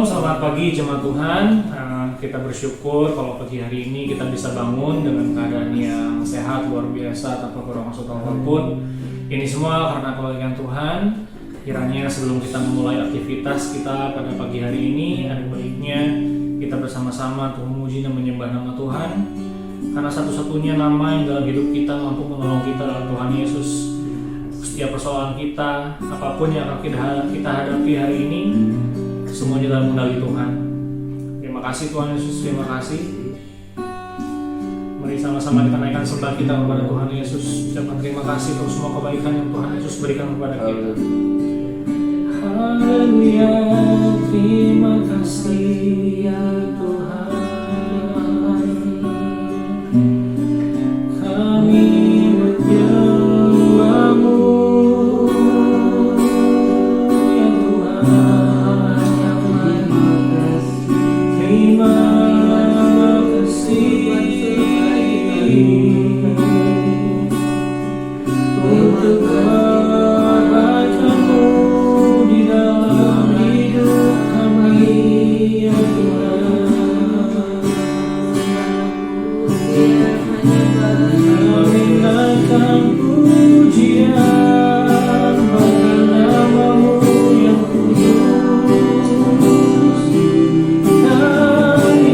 Shalom, selamat pagi jemaat Tuhan. Kita bersyukur kalau pagi hari ini kita bisa bangun dengan keadaan yang sehat, luar biasa, tanpa kurang maksud apapun. Ini semua karena kebaikan Tuhan. Kiranya sebelum kita memulai aktivitas kita pada pagi hari ini, ada baiknya kita bersama-sama untuk memuji dan menyembah nama Tuhan. Karena satu-satunya nama yang dalam hidup kita mampu menolong kita adalah Tuhan Yesus. Setiap persoalan kita, apapun yang kita hadapi hari ini, semuanya dalam kendali Tuhan. Terima kasih Tuhan Yesus, terima kasih. Mari sama-sama kita naikkan sembah kita kepada Tuhan Yesus. Ucapkan terima kasih untuk semua kebaikan yang Tuhan Yesus berikan kepada kita. Haleluya, terima kasih ya Tuhan. Kami menyembah-Mu ya Tuhan. Terima kasih untuk kebaikan-Mu di dalam hidup kami ya Tuhan. Kami naikkan pujian bagi nama-Mu yang kudus. Kami tinggikan Engkau ya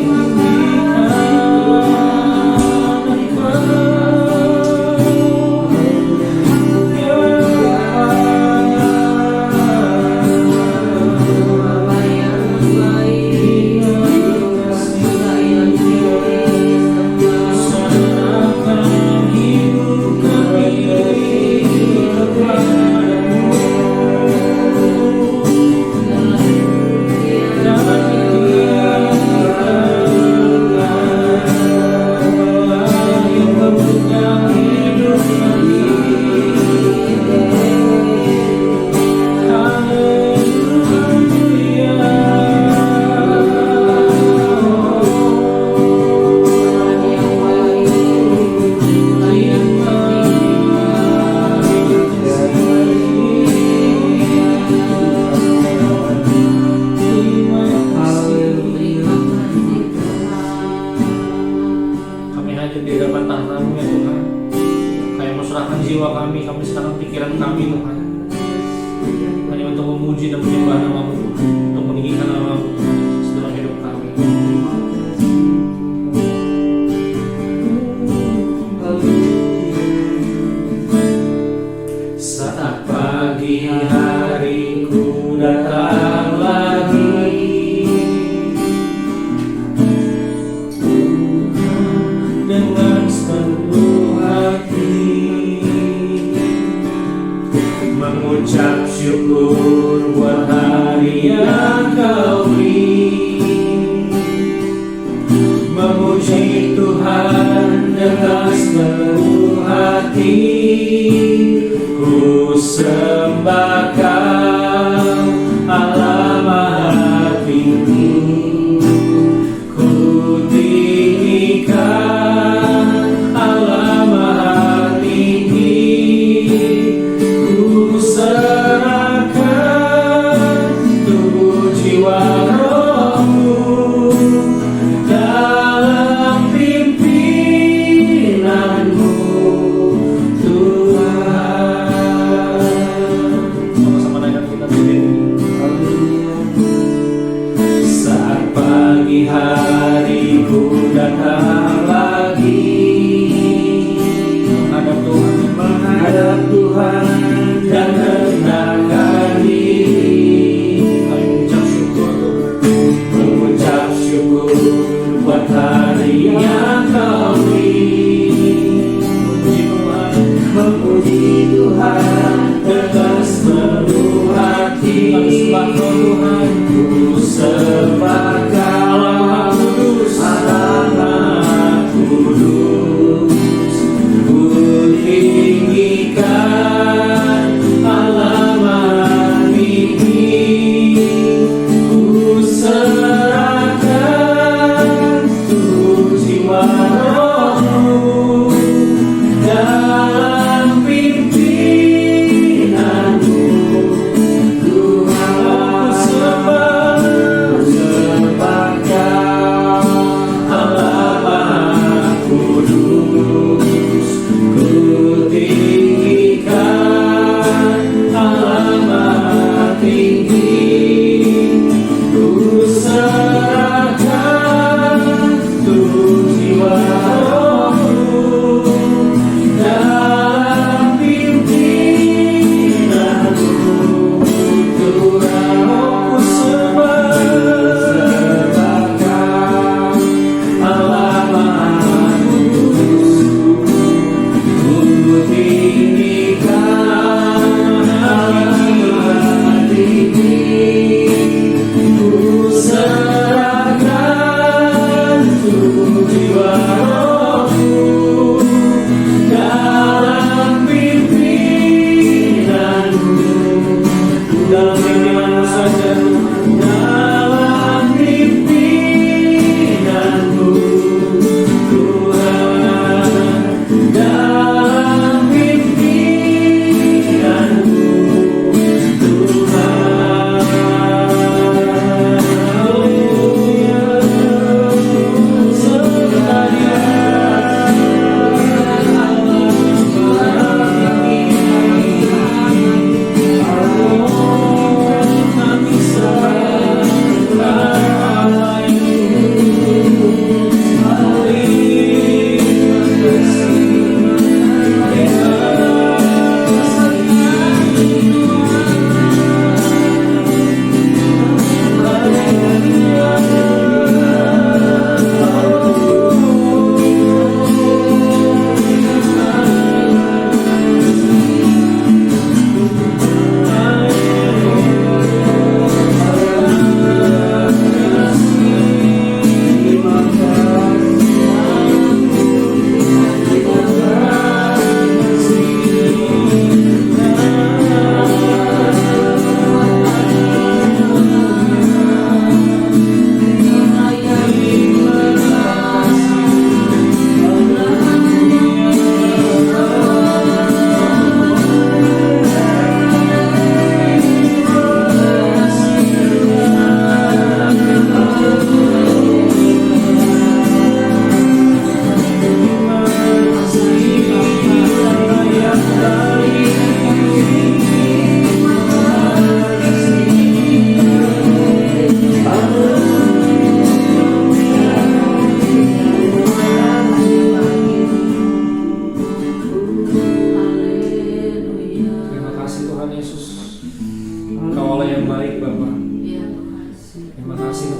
serahkan hidup kami jiwa kami serahkan pikiran kami Tuhan, hanya untuk memuji dan menyembah nama-Mu Tuhan, untuk meninggikan nama-Mu Tuhan Yesus dalam hidup kami. Saat pagi hariku datang lagi, dengan sepenuh hati mengucap syukur buat hari yang Kau beri, memuji Tuhan dengan sepenuh hati, ku sembah Kau Allah Maha Tinggi, ku tinggikan Allah Maha Tinggi. Serahkan tubuh jiwa rohmu dalam pimpinan-Mu Tuhan. Sama-sama naikkan kita saat pagi hariku datang lagi, menghadap Tuhan dan rendahkan diri, mengucap syukur buat hari yang Kau beri, memuji Tuhan dengan sepenuh hati, ku sembah Allah Maha Kudus, ku tinggikan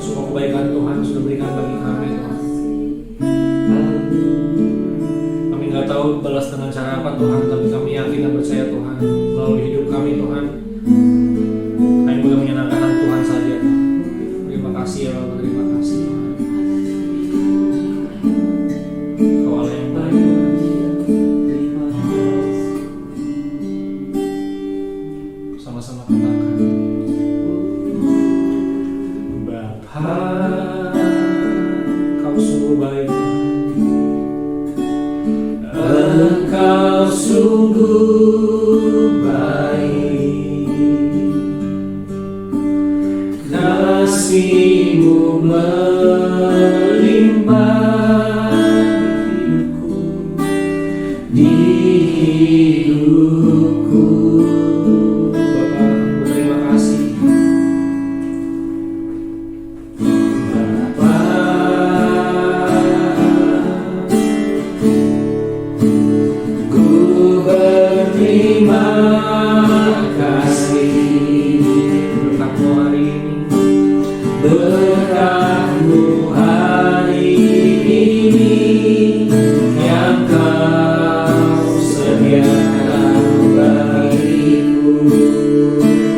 semua kebaikan Tuhan sudah berikan bagi kami Tuhan. Kami nggak tahu balas dengan cara apa Tuhan, tapi kami yakin dan percaya Tuhan melalui hidup kami Tuhan, kami boleh menyenangkan Tuhan saja Tuhan. Terima kasih ya Bapak, terima kasih Tuhan. Kau Allah yang baik Tuhan. Sama-sama katakan, Bapa, Kau sungguh baik. Engkau sungguh baik, kasih-Mu melimpah di hidupku. Bapa, berterima kasih. Bapa, ku berterima kasih berkat-Mu hari ini, berkat-Mu hari ini yang Kau sediakan bagiku.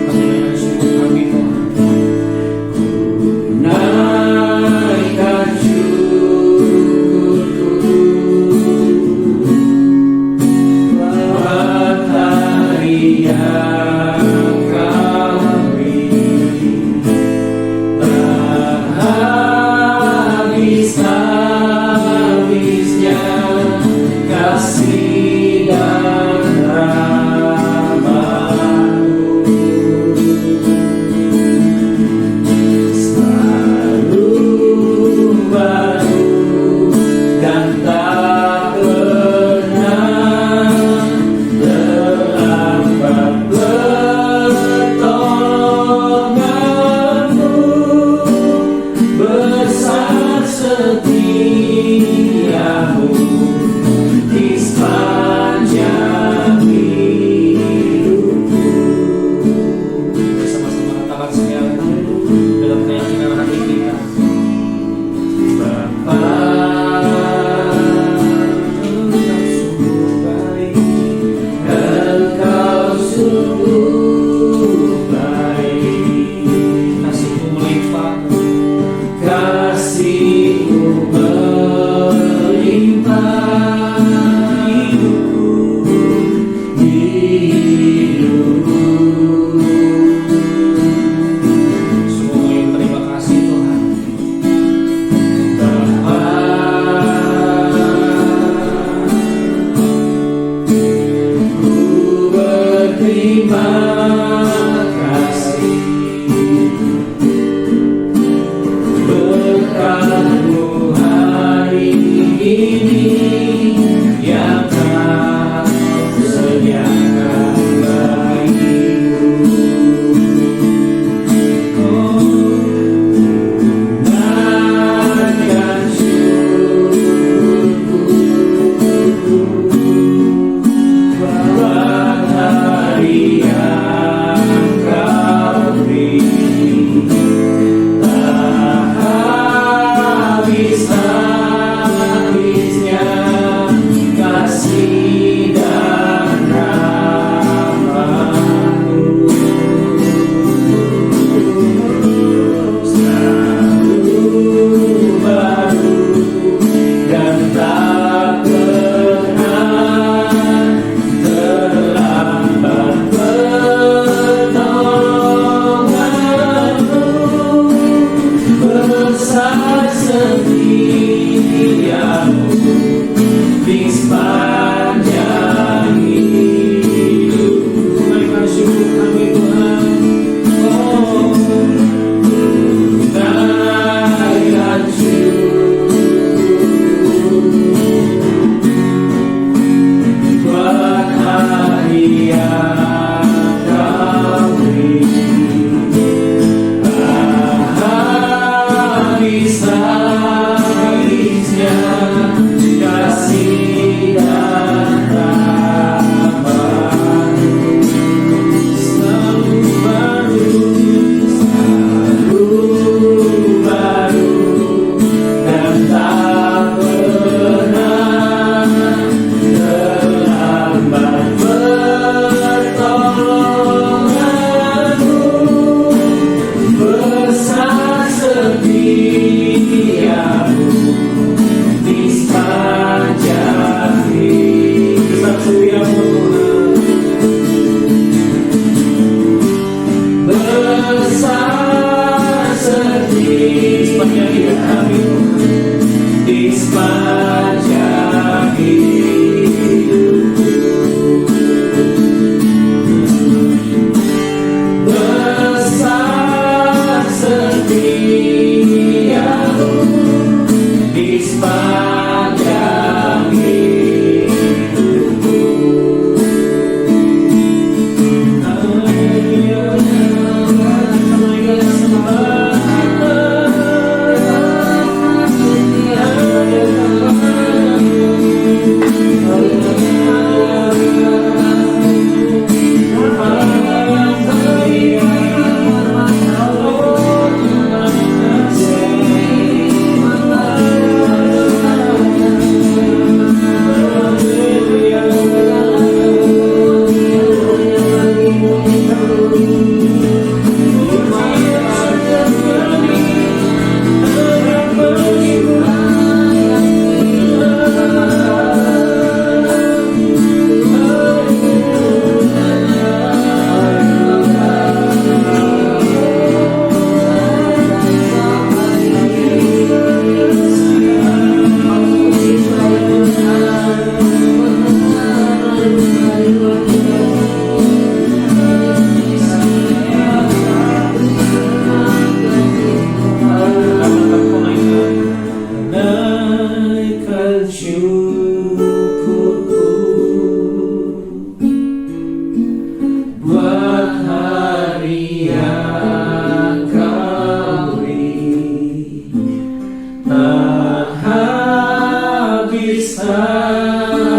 Kami dengan syukur kami Tuhan, naikkan syukurku buat hari yang Kau beri. Tak habis-habisnya kasih dan rahmat-Mu, selalu baru dan tak pernah terlambat pertolongan-Mu, besar setia-Mu di sepanjang hidupku. Bersama-sama katakan sekali dalam keyakinan hati kita, Bapa, Engkau sungguh baik, Engkau sungguh baik, kasih-Mu melimpah, kasih-Mu melimpah hidupku. Semua yang terima kasih Tuhan. Bapa, ku berterima kasih berkat-Mu hari ini yang Kau sediakan bagiku. Naikkan syukurku buat hari yang Kau beri. Tak habis-habisnya kasih dan rahmat-Mu, selalu baru dan tak pernah terlambat pertolongan-Mu, besar setia-Mu di sepanjang hidupku. Naikkan syukur kami Tuhan. Oh, naikkan syukur buat hari yang Kau beri. Tak habis kami di sepanjang hidupku. Besar setiamu di sepanjang hidupku.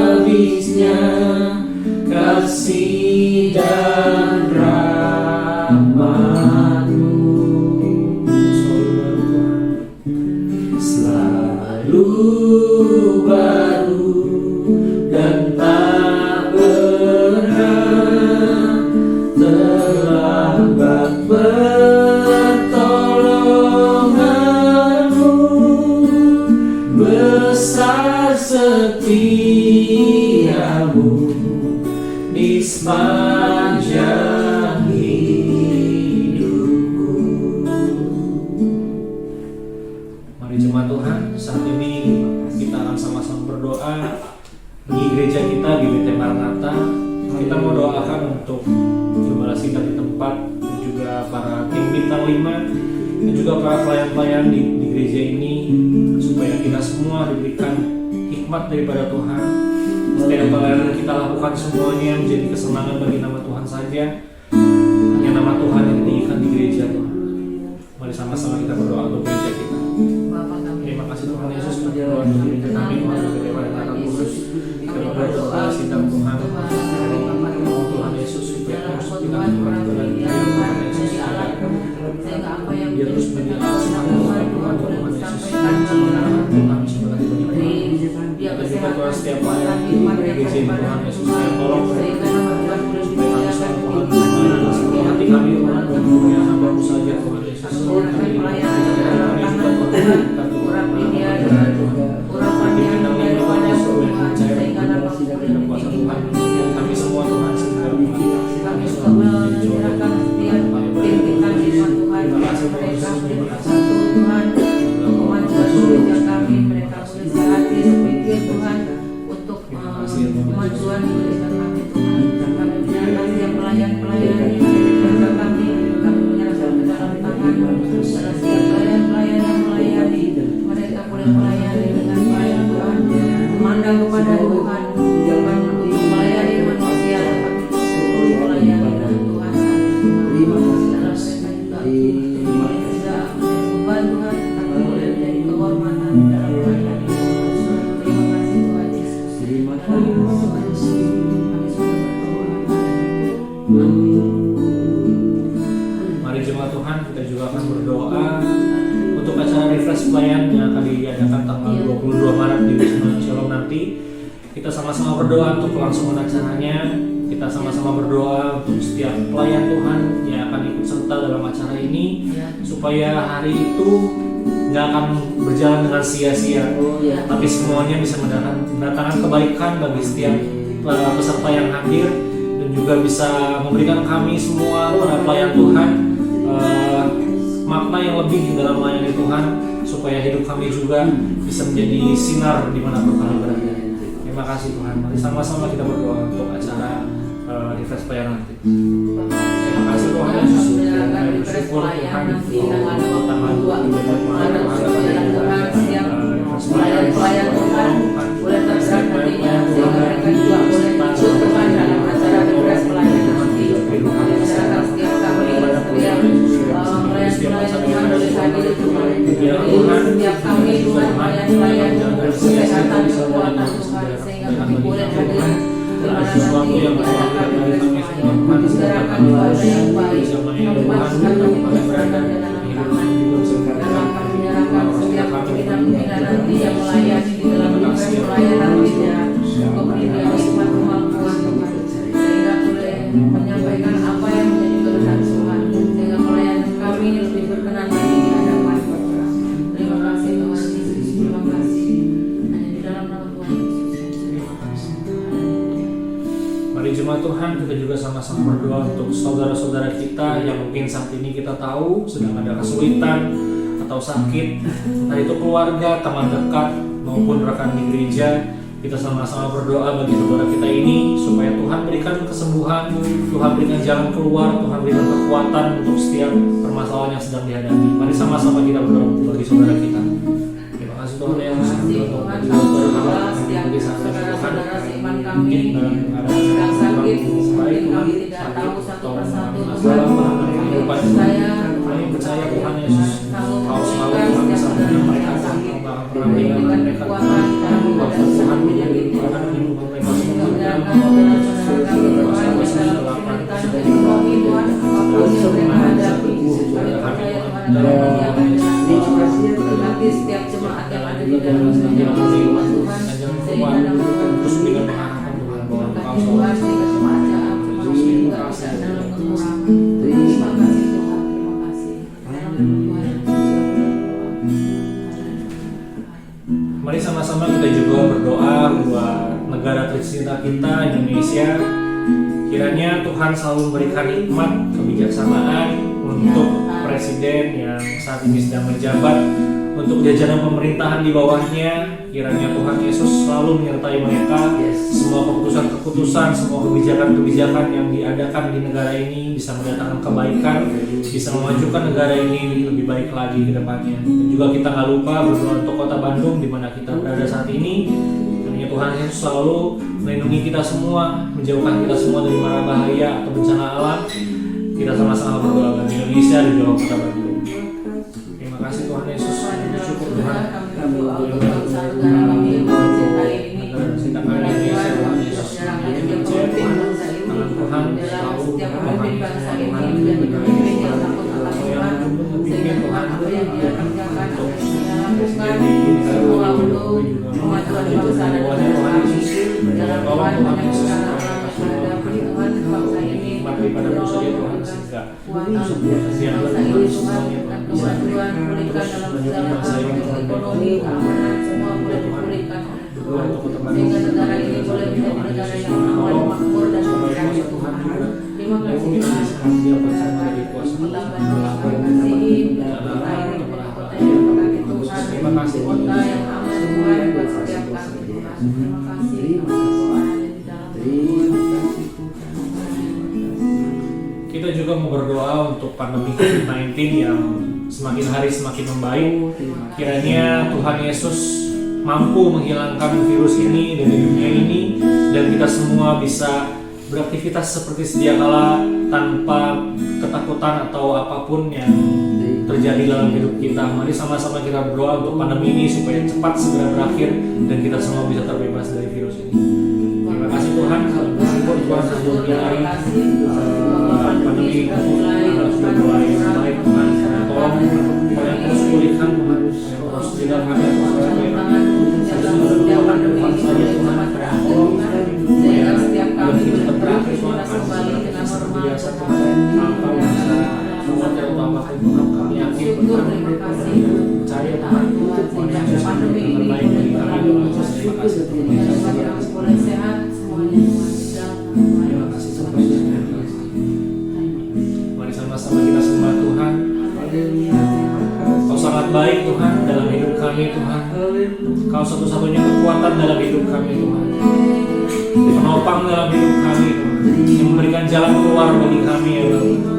Habisnya kasih dan rahmat-Mu selalu baru dan tak berhenti, terlambat pertolongan-Mu, besar setiamu di sepanjang hidupku. Mari jemaat Tuhan, saat ini kita akan sama-sama berdoa di gereja kita di BT Maranatha. Kita mau doakan untuk jemaat sidang di tempat dan juga para tim bintang 5 dan juga para pelayan-pelayan di gereja ini, supaya kita semua diberikan hikmat daripada Tuhan. Setiap pelayanan kita lakukan semuanya menjadi kesenangan bagi nama Tuhan saja. Hanya nama Tuhan yang ditinggikan di gereja Tuhan. Mari sama-sama kita berdoa untuk gereja kita. Terima kasih Tuhan Yesus untuk doa gereja kami, Tuhan daripada kata Kudus. Kami berdoa sidang Tuhan. Tuhan Yesus supaya terus kita berdoa Tuhan Yesus biar terus menjadi semangat Tuhan Yesus. Tuhan sebagai dia juga Tuhan setiap pelayan di gereja ini Tuhan Yesus yang tolong supaya Tuhan hati kami Tuhan yang hamba-Mu saja Tuhan Yesus. Kami semua Tuhan kami suka menyerahkan setiap tim kita di Tuhan, mereka Tuhan kemajuan gereja kami, mereka berusaha hati sepikir Tuhan untuk kemajuan gereja kami Tuhan. Kami menyerahkan setiap pelayan-pelayan di gereja kami menyerahkan ke dalam tangan pada setiap pelayan-pelayan yang melayani, mereka boleh melayani dengan baik Tuhan, memandang kepada Tuhan, jangan melayani manusia, tapi melayani dengan Tuhan. Beban Tuhan, tapi boleh menjadi kehormatan dalam melayani Tuhan. Terima kasih Tuhan Yesus. Terima kasih Tuhan Yesus. Kami sudah berdoa. Mari jemaat Tuhan, kita juga akan berdoa untuk acara refresh pelayan yang akan diadakan tanggal 22 Maret di Wisma Shalom nanti. Kita sama-sama berdoa untuk kelangsungan acaranya. Kita sama-sama berdoa untuk setiap pelayan Tuhan yang akan ikut serta dalam acara ini, supaya hari itu nggak akan berjalan dengan sia-sia, tapi semuanya bisa mendatangkan kebaikan bagi setiap peserta yang hadir, dan juga bisa memberikan kami semua para pelayan Tuhan makna yang lebih dalam melayani Tuhan, supaya hidup kami juga bisa menjadi sinar dimanapun kami berada. Terima kasih Tuhan. Mari sama-sama kita berdoa untuk acara Refresh Prayer nanti. Terima kasih Tuhan Yesus. Kami bersyukur Tuhan tanggal 2 pelayan Tuhan boleh tergerak nantinya, sehingga mereka juga boleh ikut Tuhan dalam acara Refresh pelayanan nanti. Masyarakat setiap kami yang pelayan Tuhan boleh hadir Tuhan. Setiap kami Tuhan pelayan kesehatan kekuatan Tuhan, sehingga kami boleh hadir sesuatu yang menyegarkan ibadah yang baik. Kami pastikan kami berada dalam tangan dalam kami menyerahkan setiap pimpinan-pimpinan nanti yang melayani di dalam Refresh pelayanan nantinya. Kau beri dia hikmat kemampuan Tuhan, sehingga boleh menyampaikan apa yang menjadi kehendak Tuhan, sehingga pelayanan kami ini lebih berkenan lagi di hadapan Bapa. Terima kasih Tuhan Yesus, terima kasih. Hanya di dalam nama Tuhan Yesus. Terima kasih. Mari jemaat Tuhan, kita juga sama-sama berdoa untuk saudara-saudara kita yang mungkin saat ini kita tahu sedang ada kesulitan atau sakit, entah itu keluarga, teman dekat, maupun rekan di gereja. Kita sama-sama berdoa bagi saudara kita ini, supaya Tuhan berikan kesembuhan, Tuhan berikan jalan keluar, Tuhan berikan kekuatan untuk setiap permasalahan yang sedang dihadapi. Mari sama-sama kita berdoa bagi saudara kita. Terima kasih Tuhan yang Tuhan, setiap saudara-saudara seiman kami sedang sakit, mungkin kami tidak tahu satu persatu Tuhan. Kami percaya Tuhan Yesus kau selalu Tuhan bisa mendengar mereka sakit, memberikan kekuatan dalam ibadah Tuhan, penyakit Tuhan, sehingga menjalankan saudara-saudara kami Tuhan dalam kesulitan ekonomi Tuhan, apapun yang mereka hadapi. Kami percaya Tuhan dalam menjaga nanti setiap jemaat yang ada di dalam Tuhan, sehingga Tuhan sehingga semua acara kami juga bisa dalam kekurangan. Terima kasih Tuhan, terima kasih. Mari sama-sama kita juga berdoa buat negara tercinta kita, Indonesia. Kiranya Tuhan selalu memberikan hikmat, kebijaksanaan untuk presiden yang saat ini sedang menjabat, untuk jajaran pemerintahan di bawahnya. Kiranya Tuhan Yesus selalu menyertai mereka. Semua keputusan-keputusan, semua kebijakan-kebijakan yang diadakan di negara ini bisa mendatangkan kebaikan, bisa memajukan negara ini lebih baik lagi ke depannya. Dan juga kita nggak lupa berdoa untuk kota Bandung di mana kita berada saat ini. Kiranya Tuhan Yesus selalu melindungi kita semua, menjauhkan kita semua dari mara bahaya atau bencana alam. Kita sama-sama berdoa bagi Indonesia di dalam kota Bandung. Terima kasih Tuhan Yesus. Bersyukur Tuhan. Kami berdoa untuk bangsa negara kami yang mencintai ini. Dalam setiap pemimpin bangsa ini menjadi pemimpin yang takut akan Tuhan, sehingga Tuhan apa yang dia kerjakan, apa yang dia lakukan, semua untuk kemajuan bangsa dan negara kami. Dalam Tuhan banyak bencana alam yang menghadapi Tuhan bangsa ini, tolong berikan kuatan bangsa ini Tuhan, dan kemajuan pulihkan dalam segala hal, ekonomi, keamanan, semua boleh dipulihkan oleh Tuhan, sehingga negara ini boleh menjadi negara yang aman, makmur dan berdamai Tuhan. Terima kasih Tuhan. Kota Bandung kasih kota ini kota yang diberkati Tuhan, kota yang aman Tuhan buat setiap kami Tuhan. Terima kasih atas doa yang di dalam Tuhan. Kita juga mau berdoa untuk pandemi COVID-19 yang semakin hari semakin membaik. Kiranya Tuhan Yesus mampu menghilangkan virus ini dari dunia ini, dan kita semua bisa beraktivitas seperti sedia kala tanpa ketakutan atau apapun yang terjadi dalam hidup kita. Mari sama-sama kita berdoa untuk pandemi ini supaya cepat segera berakhir dan kita semua bisa terbebas dari virus ini. Terima kasih Tuhan. Bersyukur Tuhan sejauh hari pandemi ini sudah mulai baik Tuhan. Tolong yang terus pulihkan Tuhan, terus tidak ada sehingga setiap kami boleh beraktivitas kembali dengan normal syukur, terima kasih Tuhan, sehingga pandemi ini berlalu sehingga kami boleh sehat semuanya Terima kasih Tuhan. Mari sama-sama kita sembah Tuhan. Haleluya. kami Tuhan. Kau satu-satunya kekuatan dalam hidup kami Tuhan, penopang dalam hidup kami Tuhan, yang memberikan jalan keluar bagi kami ya Bapa.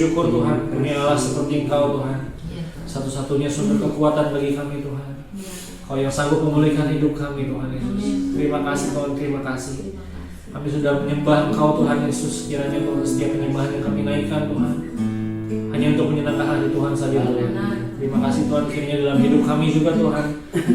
bersyukur Tuhan, Dunia Allah seperti Engkau Tuhan, satu-satunya sumber kekuatan bagi kami Tuhan. Kau yang sanggup memulihkan hidup kami Tuhan Yesus. Terima kasih Tuhan, terima kasih. Kami sudah menyembah Engkau Tuhan Yesus. Kiranya Tuhan setiap penyembahan yang kami naikkan Tuhan, hanya untuk menyenangkan hati Tuhan saja Tuhan. Terima kasih Tuhan, kiranya dalam hidup kami juga Tuhan,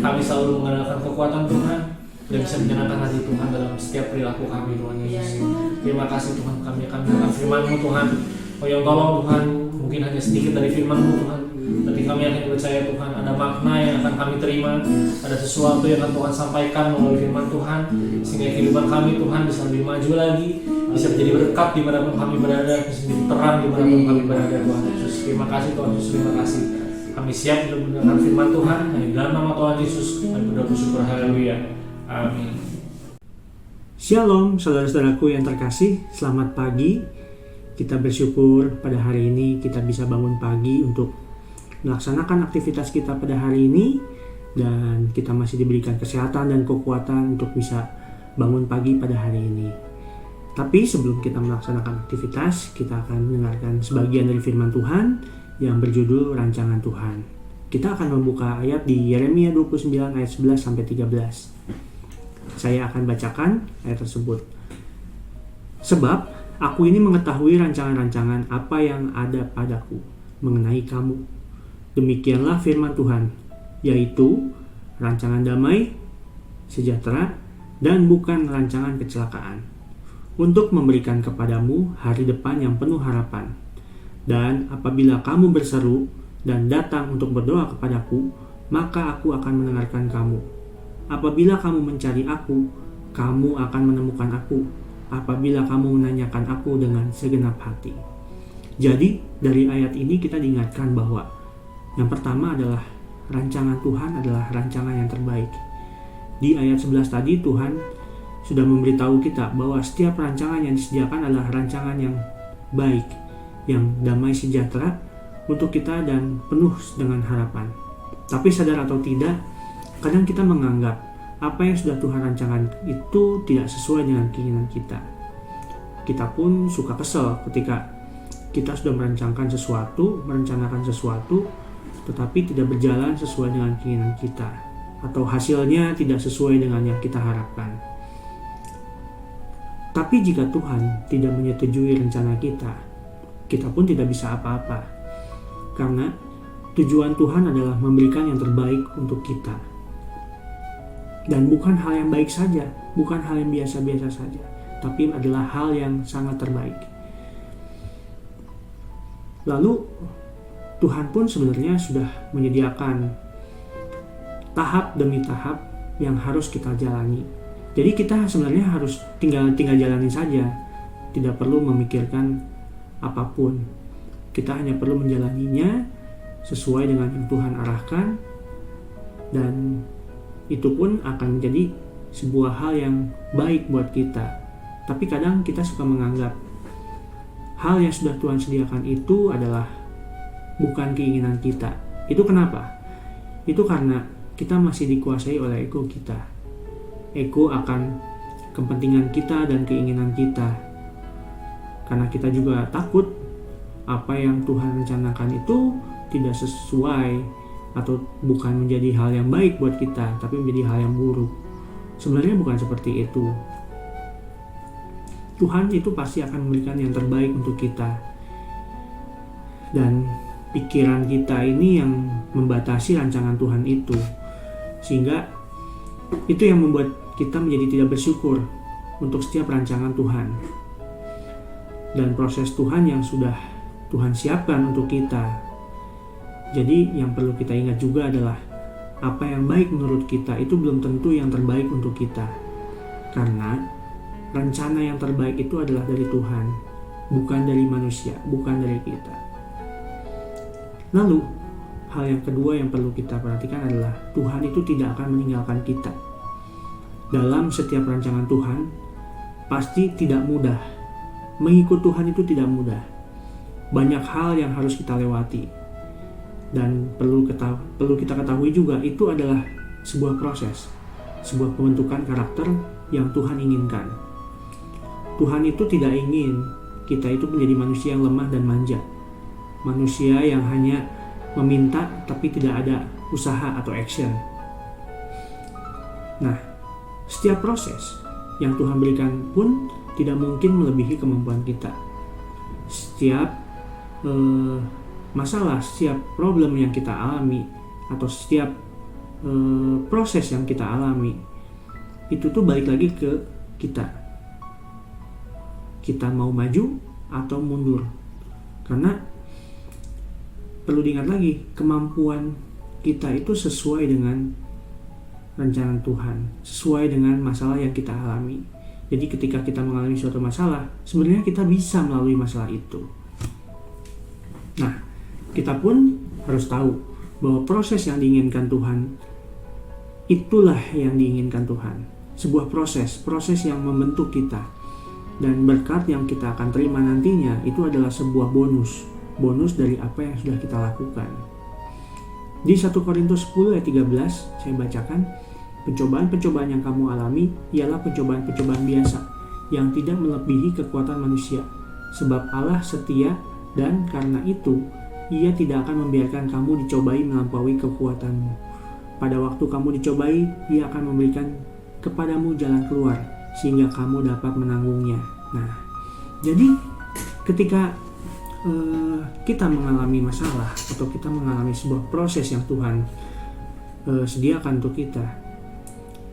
kami selalu mengandalkan kekuatan Tuhan dan bisa menyenangkan hati Tuhan dalam setiap perilaku kami Tuhan Yesus. Terima kasih Tuhan, kami akan mendengar firman-Mu Tuhan. Oh yang tolong Tuhan, mungkin hanya sedikit dari firman-Mu Tuhan, tapi kami akan percaya Tuhan ada makna yang akan kami terima, ada sesuatu yang akan Tuhan sampaikan melalui firman Tuhan, sehingga kehidupan kami Tuhan bisa lebih maju lagi, bisa menjadi berkat dimanapun kami berada, bisa menjadi terang dimanapun kami berada Tuhan Yesus. Terima kasih Tuhan Yesus, terima kasih. Kami siap untuk mendengar firman Tuhan, hanya dalam nama Tuhan Yesus kami berdoa bersyukur, haleluya, amin. Shalom saudara-saudaraku yang terkasih, selamat pagi. Kita bersyukur pada hari ini kita bisa bangun pagi untuk melaksanakan aktivitas kita pada hari ini, dan kita masih diberikan kesehatan dan kekuatan untuk bisa bangun pagi pada hari ini. Tapi sebelum kita melaksanakan aktivitas, kita akan mendengarkan sebagian dari firman Tuhan yang berjudul Rancangan Tuhan. Kita akan membuka ayat di Yeremia 29 ayat 11 sampai 13. Saya akan bacakan ayat tersebut. Sebab aku ini mengetahui rancangan-rancangan apa yang ada padaku mengenai kamu. Demikianlah firman Tuhan, yaitu rancangan damai, sejahtera, dan bukan rancangan kecelakaan, untuk memberikan kepadamu hari depan yang penuh harapan. Dan apabila kamu berseru dan datang untuk berdoa kepadaku, maka aku akan mendengarkan kamu. Apabila kamu mencari aku, kamu akan menemukan aku. Apabila kamu menanyakan aku dengan segenap hati. Jadi dari ayat ini kita diingatkan bahwa yang pertama adalah rancangan Tuhan adalah rancangan yang terbaik. Di ayat 11 tadi Tuhan sudah memberitahu kita bahwa setiap rancangan yang disediakan adalah rancangan yang baik, yang damai sejahtera untuk kita dan penuh dengan harapan. Tapi sadar atau tidak, kadang kita menganggap apa yang sudah Tuhan rancangan itu tidak sesuai dengan keinginan kita. Kita pun suka kesel ketika kita sudah merencanakan sesuatu, tetapi tidak berjalan sesuai dengan keinginan kita, atau hasilnya tidak sesuai dengan yang kita harapkan. Tapi jika Tuhan tidak menyetujui rencana kita, kita pun tidak bisa apa-apa. Karena tujuan Tuhan adalah memberikan yang terbaik untuk kita. Dan bukan hal yang baik saja, bukan hal yang biasa-biasa saja, tapi adalah hal yang sangat terbaik. Lalu Tuhan pun sebenarnya sudah menyediakan tahap demi tahap yang harus kita jalani. Jadi kita sebenarnya harus tinggal jalani saja, tidak perlu memikirkan apapun. Kita hanya perlu menjalaninya sesuai dengan yang Tuhan arahkan, dan itu pun akan menjadi sebuah hal yang baik buat kita. Tapi kadang kita suka menganggap hal yang sudah Tuhan sediakan itu adalah bukan keinginan kita. Itu kenapa? Itu karena kita masih dikuasai oleh ego kita. Ego akan kepentingan kita dan keinginan kita. Karena kita juga takut apa yang Tuhan rencanakan itu tidak sesuai atau bukan menjadi hal yang baik buat kita, tapi menjadi hal yang buruk. Sebenarnya bukan seperti itu. Tuhan itu pasti akan memberikan yang terbaik untuk kita. Dan pikiran kita ini yang membatasi rancangan Tuhan itu. Sehingga itu yang membuat kita menjadi tidak bersyukur untuk setiap rancangan Tuhan. Dan proses Tuhan yang sudah Tuhan siapkan untuk kita. Jadi yang perlu kita ingat juga adalah apa yang baik menurut kita itu belum tentu yang terbaik untuk kita. Karena rencana yang terbaik itu adalah dari Tuhan, bukan dari manusia, bukan dari kita. Lalu, hal yang kedua yang perlu kita perhatikan adalah Tuhan itu tidak akan meninggalkan kita. Dalam setiap rancangan Tuhan, pasti tidak mudah. Mengikut Tuhan itu tidak mudah. Banyak hal yang harus kita lewati. Dan perlu kita ketahui juga itu adalah sebuah proses, sebuah pembentukan karakter yang Tuhan inginkan. Tuhan itu tidak ingin kita itu menjadi manusia yang lemah dan manja, manusia yang hanya meminta tapi tidak ada usaha atau action. Nah, setiap proses yang Tuhan berikan pun tidak mungkin melebihi kemampuan kita. Setiap masalah, setiap problem yang kita alami, atau setiap proses yang kita alami, itu tuh balik lagi ke kita. Kita mau maju atau mundur. Karena perlu diingat lagi, kemampuan kita itu sesuai dengan rencana Tuhan, sesuai dengan masalah yang kita alami. Jadi ketika kita mengalami suatu masalah, sebenarnya kita bisa melalui masalah itu. Nah, kita pun harus tahu bahwa proses yang diinginkan Tuhan, itulah yang diinginkan Tuhan. Sebuah proses yang membentuk kita. Dan berkat yang kita akan terima nantinya, itu adalah sebuah bonus dari apa yang sudah kita lakukan. Di 1 Korintus 10 ayat 13, saya bacakan, pencobaan-pencobaan yang kamu alami ialah pencobaan-pencobaan biasa yang tidak melebihi kekuatan manusia. Sebab Allah setia dan karena itu Ia tidak akan membiarkan kamu dicobai melampaui kekuatanmu. Pada waktu kamu dicobai, Ia akan memberikan kepadamu jalan keluar sehingga kamu dapat menanggungnya. Nah, jadi ketika kita mengalami masalah atau kita mengalami sebuah proses yang Tuhan sediakan untuk kita,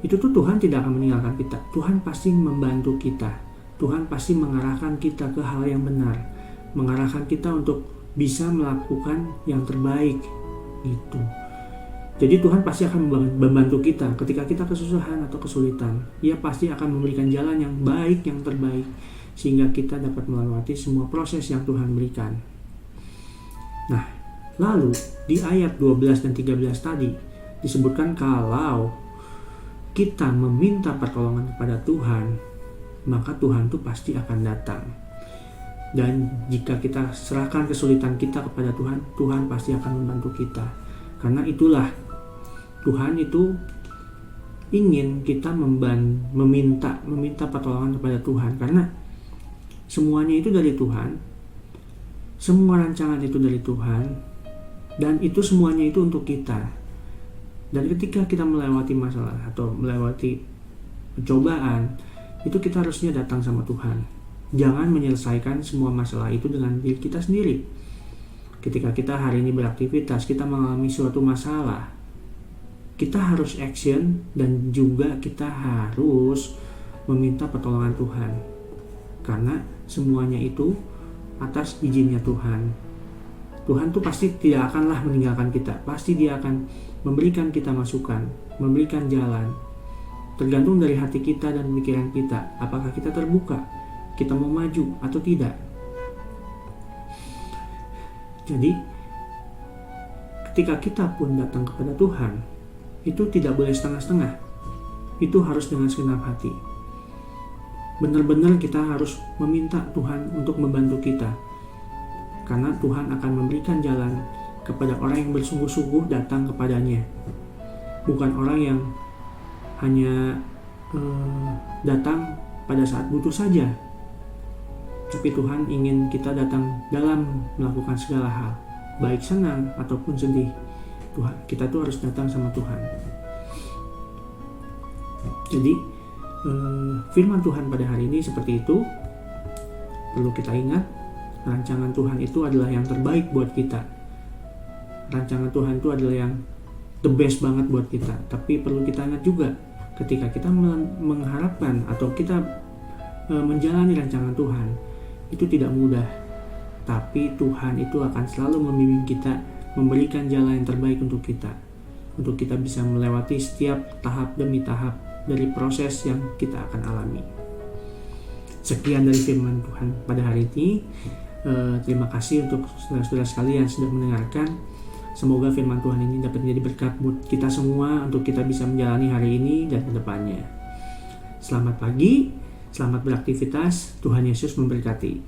itu tuh Tuhan tidak akan meninggalkan kita. Tuhan pasti membantu kita. Tuhan pasti mengarahkan kita ke hal yang benar, mengarahkan kita untuk bisa melakukan yang terbaik gitu. Jadi Tuhan pasti akan membantu kita ketika kita kesusahan atau kesulitan. Ia pasti akan memberikan jalan yang baik, yang terbaik, sehingga kita dapat melewati semua proses yang Tuhan berikan. Nah, lalu di ayat 12 dan 13 tadi disebutkan kalau kita meminta pertolongan kepada Tuhan, maka Tuhan itu pasti akan datang. Dan jika kita serahkan kesulitan kita kepada Tuhan, Tuhan pasti akan membantu kita. Karena itulah Tuhan itu ingin kita meminta pertolongan kepada Tuhan, karena semuanya itu dari Tuhan, semua rancangan itu dari Tuhan, dan itu semuanya itu untuk kita. Dan ketika kita melewati masalah atau melewati pencobaan, itu kita harusnya datang sama Tuhan. Jangan menyelesaikan semua masalah itu dengan diri kita sendiri. Ketika kita hari ini beraktivitas, kita mengalami suatu masalah, kita harus action dan juga kita harus meminta pertolongan Tuhan. Karena semuanya itu atas izinnya Tuhan. Tuhan tuh pasti tidak akanlah meninggalkan kita. Pasti Dia akan memberikan kita masukan, memberikan jalan. Tergantung dari hati kita dan pikiran kita. Apakah kita terbuka, kita mau maju atau tidak. Jadi ketika kita pun datang kepada Tuhan, itu tidak boleh setengah-setengah. Itu harus dengan segenap hati. Benar-benar kita harus meminta Tuhan untuk membantu kita. Karena Tuhan akan memberikan jalan kepada orang yang bersungguh-sungguh datang kepadanya. Bukan orang yang hanya datang pada saat butuh saja. Tapi Tuhan ingin kita datang dalam melakukan segala hal, baik senang ataupun sedih. Tuhan, kita tuh harus datang sama Tuhan. Jadi firman Tuhan pada hari ini seperti itu. Perlu kita ingat, rancangan Tuhan itu adalah yang terbaik buat kita. Rancangan Tuhan itu adalah yang the best banget buat kita. Tapi perlu kita ingat juga, ketika kita mengharapkan atau kita menjalani rancangan Tuhan, itu tidak mudah. Tapi Tuhan itu akan selalu membimbing kita, memberikan jalan yang terbaik untuk kita bisa melewati setiap tahap demi tahap dari proses yang kita akan alami. Sekian dari firman Tuhan pada hari ini. Terima kasih untuk saudara-saudara sekalian yang sudah mendengarkan. Semoga firman Tuhan ini dapat menjadi berkat buat kita semua untuk kita bisa menjalani hari ini dan ke depannya. Selamat pagi, selamat beraktivitas. Tuhan Yesus memberkati.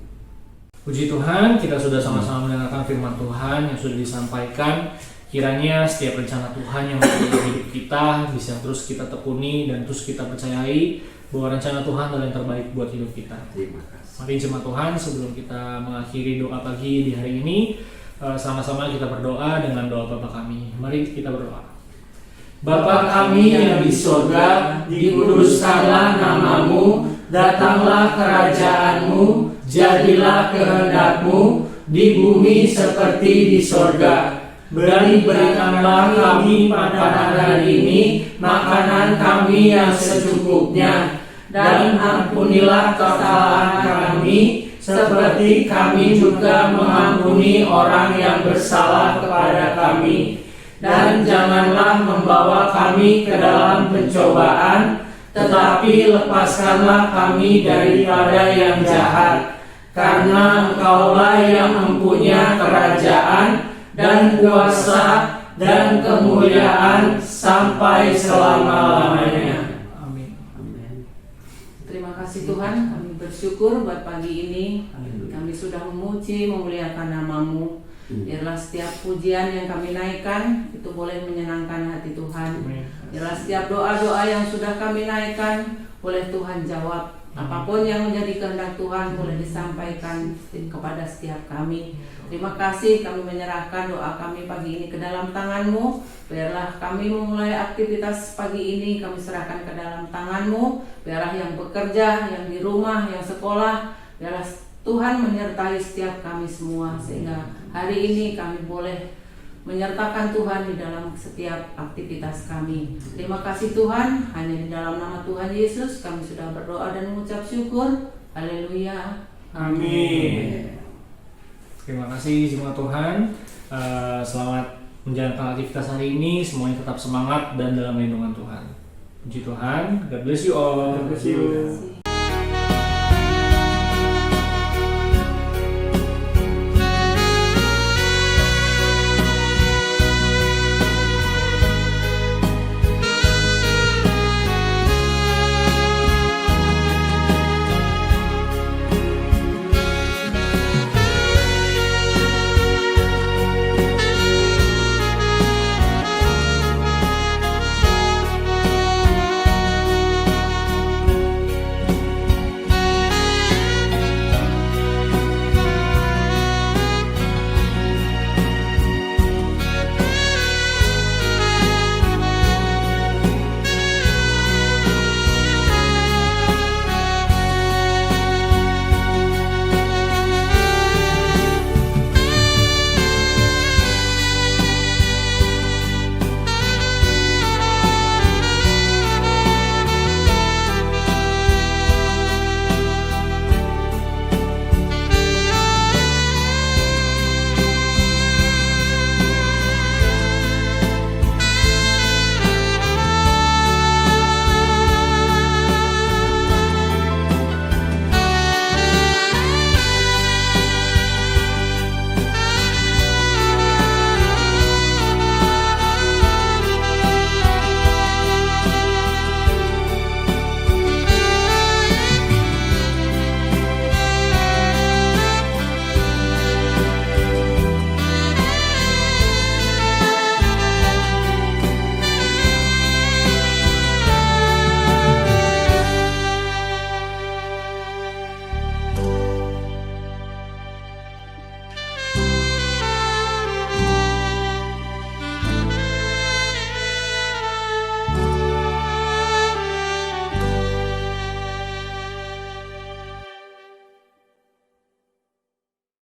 Puji Tuhan, kita sudah sama-sama mendengarkan firman Tuhan yang sudah disampaikan. Kiranya setiap rencana Tuhan yang ada dalam hidup kita bisa terus kita tekuni dan terus kita percayai bahwa rencana Tuhan adalah yang terbaik buat hidup kita. Terima kasih. Mari jemaat Tuhan, sebelum kita mengakhiri doa pagi di hari ini, sama-sama kita berdoa dengan doa Bapa kami. Mari kita berdoa. Bapa kami yang di surga, dikuduskanlah namamu, datanglah kerajaan-Mu, jadilah kehendak-Mu di bumi seperti di sorga. Berikanlah kami pada hari ini makanan kami yang secukupnya, dan ampunilah kesalahan kami, seperti kami juga mengampuni orang yang bersalah kepada kami. Dan janganlah membawa kami ke dalam pencobaan, tetapi lepaskanlah kami daripada yang jahat. Karena Engkaulah yang mempunyai kerajaan dan kuasa dan kemuliaan sampai selama-lamanya. Amin. Terima kasih Tuhan, kami bersyukur buat pagi ini. Kami sudah memuji, memuliakan nama-Mu. Biarlah setiap pujian yang kami naikkan itu boleh menyenangkan hati Tuhan. Biarlah setiap doa-doa yang sudah kami naikkan boleh Tuhan jawab. Apapun yang menjadi kehendak Tuhan boleh disampaikan kepada setiap kami. Terima kasih, kami menyerahkan doa kami pagi ini ke dalam tangan-Mu. Biarlah kami memulai aktivitas pagi ini kami serahkan ke dalam tangan-Mu. Biarlah yang bekerja, yang di rumah, yang sekolah, biarlah Tuhan menyertai setiap kami semua, sehingga hari ini kami boleh menyertakan Tuhan di dalam setiap aktivitas kami. Terima kasih Tuhan, hanya di dalam nama Tuhan Yesus kami sudah berdoa dan mengucap syukur. Haleluya. Amin. Terima kasih semua Tuhan. Selamat menjalankan aktivitas hari ini. Semuanya tetap semangat dan dalam lindungan Tuhan. Puji Tuhan. God bless you all. God bless you.